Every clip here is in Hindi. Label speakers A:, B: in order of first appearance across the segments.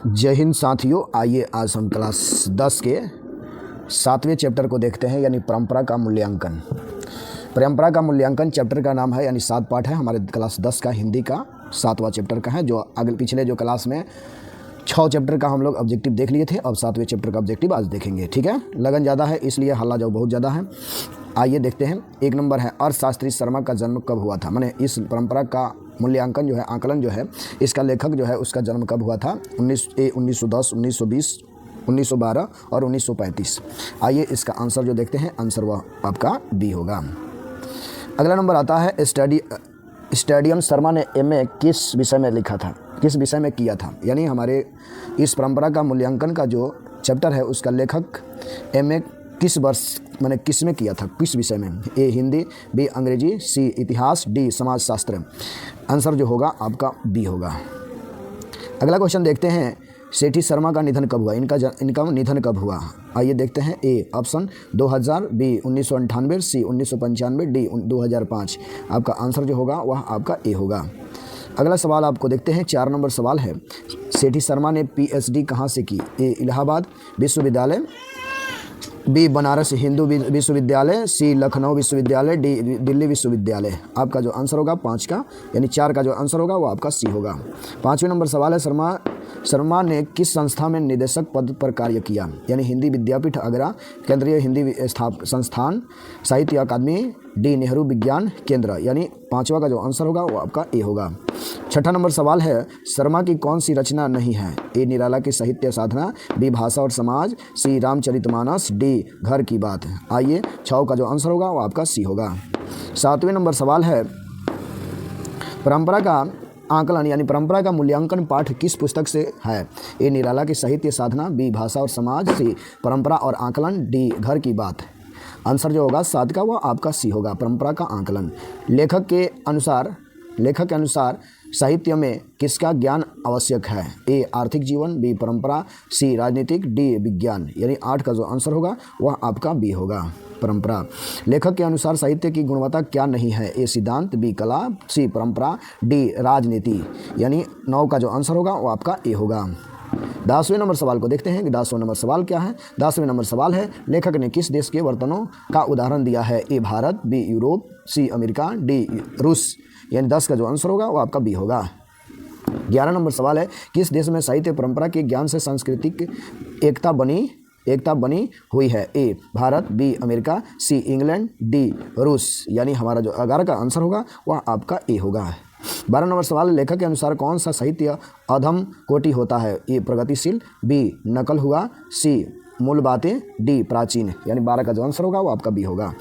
A: जय हिंद साथियों, आइए आज हम क्लास 10 के 7वें चैप्टर को देखते हैं, यानी परंपरा का मूल्यांकन। परंपरा का मूल्यांकन चैप्टर का नाम है, यानी 7 पार्ट है। हमारे क्लास 10 का हिंदी का 7वां चैप्टर का है, जो अगले पिछले जो क्लास में 6 चैप्टर का हम लोग ऑब्जेक्टिव देख लिए थे। अब 7वें चैप्टर का ऑब्जेक्टिव आज देखेंगे। ठीक है, लगन ज़्यादा है इसलिए हल्ला जो बहुत ज़्यादा है। आइए देखते हैं। 1 नंबर है, अर्थशास्त्री शर्मा का जन्म कब हुआ था। माने इस परंपरा का मूल्यांकन जो है, आकलन जो है, इसका लेखक जो है उसका जन्म कब हुआ था। 1910, 1920, 1912 और 1935। आइए इसका आंसर जो देखते हैं, आंसर वह आपका बी होगा। अगला नंबर आता है, स्टेडियम शर्मा ने एमए किस विषय में लिखा था, किस विषय में किया था। यानी हमारे इस परंपरा का मूल्यांकन का जो चैप्टर है उसका लेखक एमए किस वर्ष मैंने किस में किया था, किस विषय में। ए हिंदी, बी अंग्रेजी, सी इतिहास, डी समाजशास्त्र। आंसर जो होगा आपका बी होगा। अगला क्वेश्चन देखते हैं, सेठी शर्मा का निधन कब हुआ। इनका निधन कब हुआ। आइए देखते हैं। A option 2000, B 1998, C 1995, D 2005। आपका आंसर जो होगा वह आपका ए होगा। अगला सवाल आपको देखते हैं, 4 नंबर सवाल है, सेठी शर्मा ने पीएचडी कहाँ से की। ए इलाहाबाद विश्वविद्यालय, बी बनारस हिंदू विश्वविद्यालय, सी लखनऊ विश्वविद्यालय, डी दिल्ली विश्वविद्यालय। आपका जो आंसर होगा 5 का, यानी 4 का जो आंसर होगा वो आपका सी होगा। 5वें नंबर सवाल है, शर्मा ने किस संस्था में निदेशक पद पर कार्य किया। यानी हिंदी विद्यापीठ आगरा, केंद्रीय हिंदी संस्थान, साहित्य अकादमी, डी नेहरू विज्ञान केंद्र। यानी 5वां का जो आंसर होगा वो आपका ए होगा। 6ठा नंबर सवाल है, शर्मा की कौन सी रचना नहीं है। ए निराला की साहित्य साधना, बी भाषा और समाज, सी रामचरितमानस, डी घर की बात। आइए 6 का जो आंसर होगा वो आपका सी होगा। 7वें नंबर सवाल है, परंपरा का आकलन यानी परंपरा का मूल्यांकन पाठ किस पुस्तक से है। ए निराला की साहित्य साधना, बी भाषा और समाज, सी परंपरा और आकलन, डी घर की बात। आंसर जो होगा 7 का वह आपका सी होगा। परंपरा का आकलन लेखक के अनुसार साहित्य में किसका ज्ञान आवश्यक है। ए आर्थिक जीवन, बी परंपरा, सी राजनीतिक, डी विज्ञान। यानी 8 का जो आंसर होगा वह आपका बी होगा। परंपरा लेखक के अनुसार साहित्य की गुणवत्ता क्या नहीं है। ए सिद्धांत, बी कला, सी परंपरा, डी राजनीति। यानी 9 का जो आंसर होगा वो आपका ए होगा। 10वें नंबर सवाल को देखते हैं कि 10वां नंबर सवाल क्या है। 10वें नंबर सवाल है, लेखक ने किस देश के बर्तनों का उदाहरण दिया है। A Bharat, B Europe, C America, D रूस। यानी 10 का जो आंसर होगा वो आपका बी होगा। 11 नंबर सवाल है, किस देश में साहित्य परंपरा के ज्ञान से सांस्कृतिक एकता बनी हुई है। A Bharat, B America, C England, D रूस। यानी हमारा जो 11 का आंसर होगा वह आपका ए होगा। 12 नंबर सवाल, लेखक के अनुसार कौन सा साहित्य अधम कोटि होता है। ए प्रगतिशील, बी नकल हुआ, सी मूल बातें, डी प्राचीन। यानी 12 का जो आंसर होगा वो आपका बी होगा।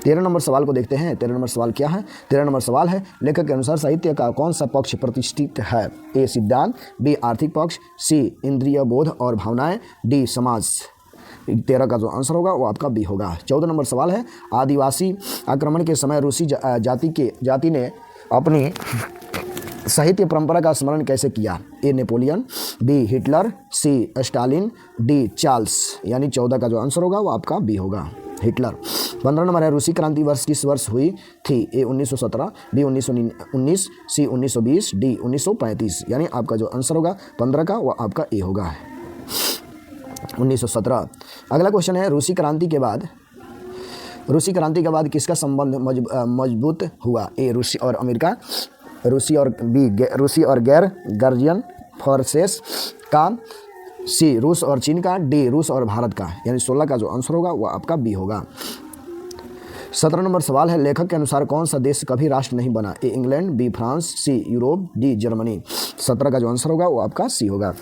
A: 13 नंबर सवाल को देखते हैं। 13 नंबर सवाल क्या है। 13 नंबर सवाल है, लेखक के अनुसार साहित्य का कौन सा पक्ष प्रतिष्ठित है। ए सिद्धांत, बी आर्थिक पक्ष, सी इंद्रिय बोध और भावनाएं, डी समाज। 13 का जो आंसर होगा वो आपका बी होगा। 14 नंबर सवाल है, आदिवासी आक्रमण के समय रूसी जाति ने अपनी साहित्य परंपरा का स्मरण कैसे किया। ए नेपोलियन, बी हिटलर, सी स्टालिन, डी चार्ल्स। यानी 14 का जो आंसर होगा वो आपका बी होगा, हिटलर। 15 नंबर है, रूसी क्रांति वर्ष किस वर्ष हुई थी। ए 1917, बी 1919, सी 1920, डी 1935। यानी आपका जो आंसर होगा 15 का वो आपका ए होगा, 1917। अगला क्वेश्चन है, रूसी क्रांति के बाद किसका संबंध मजबूत हुआ। ए रूसी और अमेरिका, रूसी और गैर गर्जियन फोर्सेस का, सी रूस और चीन का, डी रूस और भारत का। यानी 16 का जो आंसर होगा वो आपका बी होगा। 17 नंबर सवाल है, लेखक के अनुसार कौन सा देश कभी राष्ट्र नहीं बना। A England, B France, C Europe, D Germany. 17 का जो आंसर होगा वो आपका सी होगा।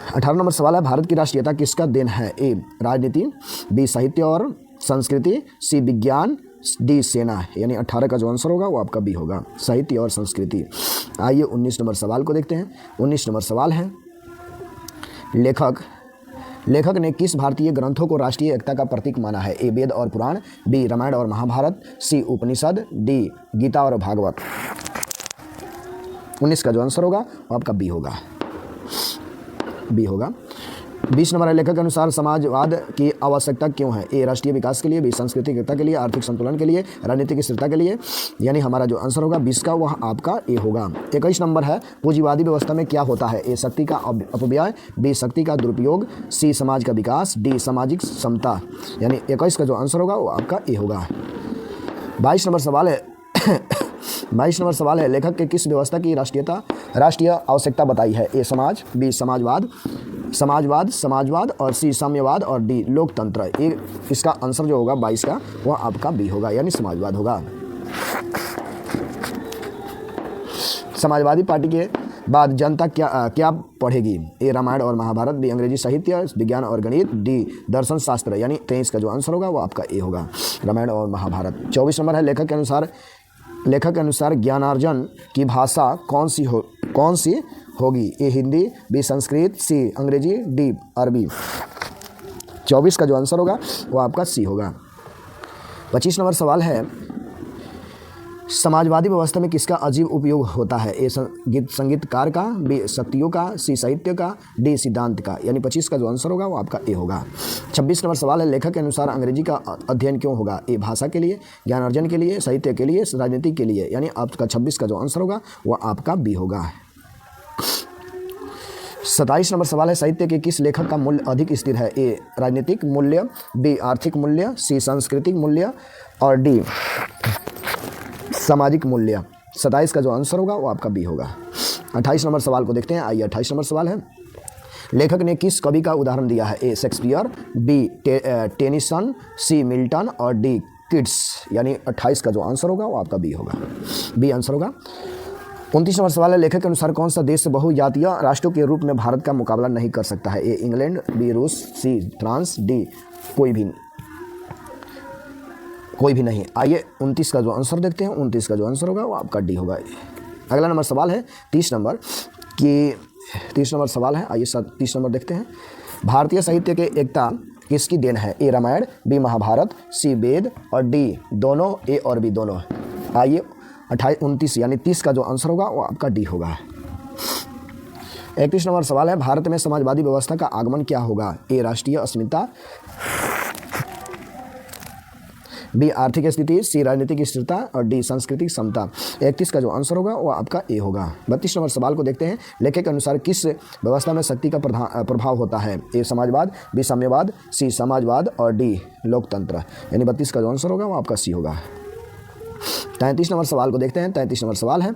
A: 18 नंबर सवाल है, भारत की राष्ट्रीयता किसका देन है। ए राजनीति, बी साहित्य और संस्कृति, सी विज्ञान, डी सेना। यानी 18 का जो आंसर होगा वो आपका बी होगा, साहित्य और संस्कृति। आइए 19 नंबर सवाल को देखते हैं। 19 नंबर सवाल है, लेखक ने किस भारतीय ग्रंथों को राष्ट्रीय एकता का प्रतीक माना है। ए वेद और पुराण, बी रामायण और महाभारत, सी उपनिषद, डी गीता और भागवत। 19 का जो आंसर होगा वो आपका बी होगा। 20 नंबर है, लेखक के अनुसार समाजवाद की आवश्यकता क्यों है? ए राष्ट्रीय विकास के लिए, बी सांस्कृतिक एकता के लिए, आर्थिक संतुलन के लिए, राजनीतिक स्थिरता के लिए। यानी हमारा जो आंसर होगा 20 का वह आपका ए होगा। 21 नंबर है, पूंजीवादी व्यवस्था में क्या होता है? ए शक्ति का अपव्यय, बी शक्ति का दुरुपयोग, सी समाज का विकास, डी सामाजिक समता। यानी 21 का जो आंसर होगा वो आपका ए होगा। 22 नंबर सवाल है 22 नंबर सवाल है, लेखक के किस व्यवस्था की राष्ट्रीय आवश्यकता बताई है? ए समाज, बी समाजवाद और सी साम्यवाद और डी लोकतंत्र। ये इसका आंसर जो होगा 22 का वह आपका बी होगा, यानी समाजवाद होगा। समाजवादी पार्टी के बाद जनता क्या पढ़ेगी? ए रामायण और महाभारत, बी अंग्रेजी साहित्य, विज्ञान और गणित, डी दर्शन शास्त्र। यानी 23 का जो आंसर होगा वो आपका ए होगा, रामायण और महाभारत। 24 नंबर है, लेखक के अनुसार ज्ञानार्जन की भाषा कौन सी होगी? ए हिंदी, बी संस्कृत, सी अंग्रेजी, डी अरबी। 24 का जो आंसर होगा वो आपका सी होगा। 25 नंबर सवाल है, समाजवादी व्यवस्था में किसका अजीब उपयोग होता है? ए संगीतकार का, बी शक्तियों का, सी साहित्य का, डी सिद्धांत का। यानी 25 का जो आंसर होगा वो आपका ए होगा। 26 नंबर सवाल है, लेखक के अनुसार अंग्रेजी का अध्ययन क्यों होगा? ए भाषा के लिए, ज्ञानार्जन के लिए, साहित्य के लिए, राजनीति के लिए। यानी आपका 26 का जो आंसर होगा वो आपका बी होगा। 27 नंबर सवाल है, साहित्य के किस लेखक का मूल्य अधिक स्थिर है? ए राजनीतिक मूल्य, बी आर्थिक मूल्य, सी सांस्कृतिक मूल्य और डी सामाजिक मूल्य। 27 का जो आंसर होगा वो आपका बी होगा। 28 नंबर सवाल को देखते हैं। आइए 28 नंबर सवाल है, लेखक ने किस कवि का उदाहरण दिया है? ए शेक्सपियर, बी टेनिसन, सी मिल्टन और डी किड्स। यानी 28 का जो आंसर होगा वो आपका बी होगा, बी आंसर होगा। 29 नंबर सवाल है, लेखक के अनुसार कौन सा देश बहुजातीय राष्ट्रों के रूप में भारत का मुकाबला नहीं कर सकता है? ए इंग्लैंड, बी रूस, सी फ्रांस, डी कोई भी नहीं। आइए 29 का जो आंसर देखते हैं। 29 का जो आंसर होगा वो आपका डी होगा। अगला नंबर सवाल है 30 नंबर सवाल है। आइए 30 नंबर देखते हैं। भारतीय साहित्य के एकता किसकी देन है? ए रामायण, बी महाभारत, सी वेद और डी दोनों, ए और बी दोनों। आइए 29 यानी 30 का जो आंसर होगा वो आपका डी होगा। 31 नंबर सवाल है, भारत में समाजवादी व्यवस्था का आगमन क्या होगा? ए राष्ट्रीय अस्मिता, बी आर्थिक स्थिति, सी राजनीतिक स्थिरता और डी सांस्कृतिक समता। 31 का जो आंसर होगा वो आपका ए होगा। 32 नंबर सवाल को देखते हैं। लेखक के अनुसार किस व्यवस्था में शक्ति का प्रभाव होता है? ए समाजवाद, बी साम्यवाद, सी समाजवाद और डी लोकतंत्र। यानी 32 का जो आंसर होगा वो आपका सी होगा। 33 नंबर सवाल को देखते हैं। 33 नंबर सवाल है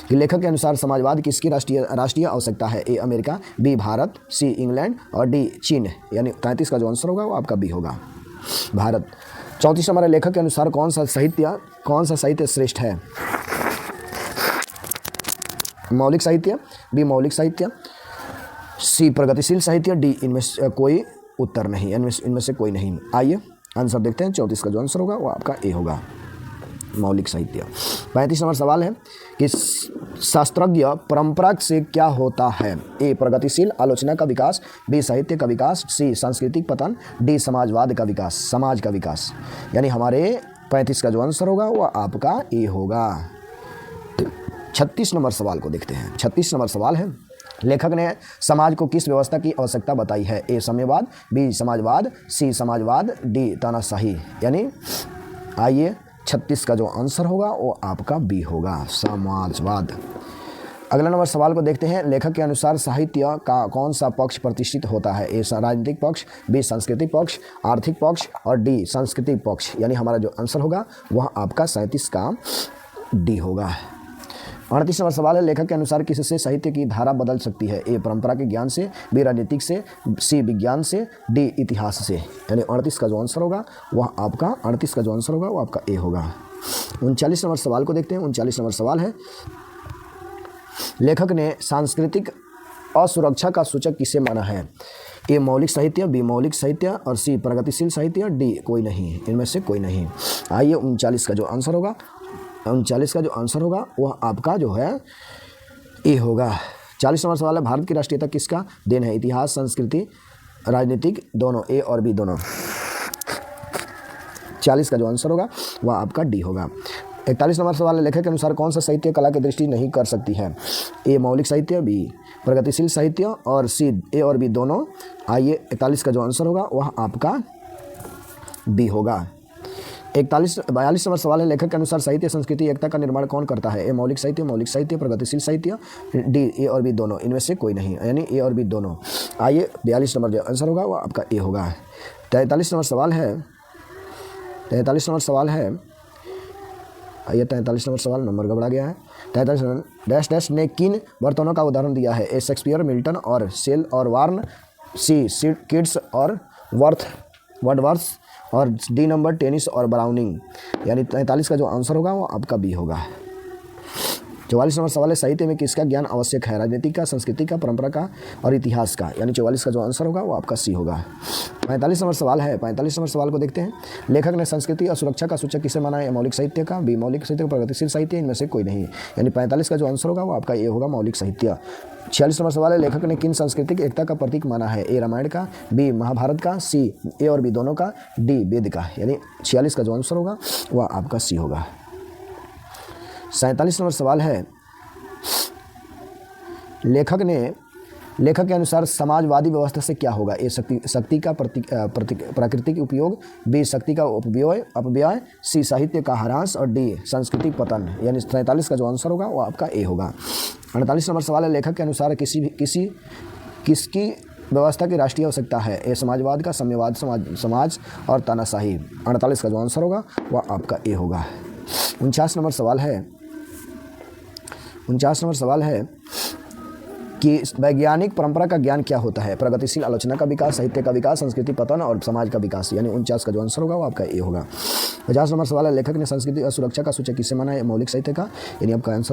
A: कि लेखक के अनुसार समाजवाद किसकी राष्ट्रीय आवश्यकता है? A America, B Bharat, C England और डी चीन। यानी 33 का जो आंसर होगा वो आपका बी होगा, भारत। 34 नंबर है, लेखक के अनुसार कौन सा साहित्य श्रेष्ठ है? मौलिक साहित्य, बी मौलिक साहित्य, सी प्रगतिशील साहित्य, डी इनमें से कोई उत्तर नहीं, इनमें से कोई नहीं। आइए आंसर देखते हैं। 34 का जो आंसर होगा वो आपका ए होगा, मौलिक साहित्य। 35 नंबर सवाल है कि शास्त्रज्ञ परंपरा से क्या होता है? ए प्रगतिशील आलोचना का विकास, बी साहित्य का विकास, सी सांस्कृतिक पतन, डी समाजवाद का विकास, समाज का विकास। यानी हमारे 35 का जो आंसर होगा वो आपका ए होगा। 36 नंबर सवाल को देखते हैं। 36 नंबर सवाल है, लेखक ने समाज को किस व्यवस्था की आवश्यकता बताई है? ए साम्यवाद, बी समाजवाद, सी समाजवाद, डी तानाशाही। यानी आइए 36 का जो आंसर होगा वो आपका बी होगा, समाजवाद। अगला नंबर सवाल को देखते हैं। लेखक के अनुसार साहित्य का कौन सा पक्ष प्रतिष्ठित होता है? ए राजनीतिक पक्ष, बी सांस्कृतिक पक्ष, आर्थिक पक्ष और डी सांस्कृतिक पक्ष। यानी हमारा जो आंसर होगा वह आपका 37 का डी होगा। 38 नंबर सवाल है, लेखक के अनुसार किससे साहित्य की धारा बदल सकती है? ए परंपरा के ज्ञान से, बी राजनीतिक से, सी विज्ञान से, डी इतिहास से। यानी 38 का जो आंसर होगा वह आपका 38 का जो आंसर होगा वो आपका ए होगा। 39 नंबर सवाल को देखते हैं। 39 नंबर सवाल है, लेखक ने सांस्कृतिक असुरक्षा का सूचक किसे माना है? ए मौलिक साहित्य, बी मौलिक साहित्य और सी प्रगतिशील साहित्य, डी कोई नहीं, इनमें से कोई नहीं। आइए 39 का जो आंसर होगा, 39 का जो आंसर होगा वह आपका जो है ए होगा। 40 नंबर सवाल है, भारत की राष्ट्रीयता किसका देन है? इतिहास, संस्कृति, राजनीतिक, दोनों, ए और बी दोनों। 40 का जो आंसर होगा वह आपका डी होगा। 41 नंबर सवाल है, लेखक के अनुसार कौन सा साहित्य कला की दृष्टि नहीं कर सकती है? ए मौलिक साहित्य, बी प्रगतिशील साहित्य और सी ए और बी दोनों। आइए 41 का जो आंसर होगा वह आपका बी होगा। 42 नंबर सवाल है, लेखक के अनुसार साहित्य संस्कृति एकता का निर्माण कौन करता है? ए मौलिक साहित्य, प्रगतिशील साहित्य, डी ए और बी दोनों। इनमें से कोई नहीं, यानी ए और बी दोनों। आइए 42 नंबर जो आंसर होगा वह आपका ए होगा। 43 नंबर सवाल है, 43 नंबर सवाल है, आइए 43 नंबर सवाल, नंबर गड़बड़ा गया है। 43 डैश डैश ने किन बर्तनों का उदाहरण दिया है? ए शेक्सपियर, मिल्टन और सेल और वार्न, सी किड्स और वर्ड्सवर्थ और डी नंबर टेनिस और ब्राउनिंग। यानी 43 का जो आंसर होगा वो आपका बी होगा। 44 नंबर सवाल है, साहित्य में किसका ज्ञान आवश्यक है? राजनीति का, संस्कृति का, परंपरा का और इतिहास का। यानी 44 का जो आंसर होगा वो आपका सी होगा। 45 नंबर सवाल है, 45 नंबर सवाल को देखते हैं। लेखक ने संस्कृति और सुरक्षा का सूचक किसे माना है? मौलिक साहित्य का, बी मौलिक साहित्य का, प्रगतिशील साहित्य, इनमें से कोई नहीं। यानी 45 का जो आंसर होगा वो आपका ए होगा, मौलिक साहित्य। 46 नंबर सवाल है, लेखक ने किन सांस्कृतिक एकता का प्रतीक माना है? ए रामायण का, बी महाभारत का, सी ए और बी दोनों का, डी वेद का। यानी 46 का जो आंसर होगा वह आपका सी होगा। 47 नंबर सवाल है, लेखक के अनुसार समाजवादी व्यवस्था से क्या होगा? ए शक्ति का प्राकृतिक उपयोग, बी शक्ति का अपव्यय, सी साहित्य का ह्रास और डी सांस्कृतिक पतन। यानी 47 का जो आंसर होगा वो आपका ए होगा। 48 नंबर सवाल है, लेखक के अनुसार किसकी व्यवस्था की राष्ट्रीय आवश्यकता है? ए समाजवाद का, साम्यवाद, समाज और तानाशाही। 48 का जो आंसर होगा वह आपका ए होगा। 49 नंबर सवाल है कि वैज्ञानिक परंपरा का ज्ञान क्या होता है? प्रगतिशील आलोचना का विकास, साहित्य का विकास, संस्कृति पतन और समाज का विकास। यानी 49 का जो आंसर होगा वो आपका ए होगा। 50 नंबर सवाल है, लेखक ने संस्कृति और सुरक्षा का सूचक किसे माना है? मौलिक साहित्य का। यानी आपका आंसर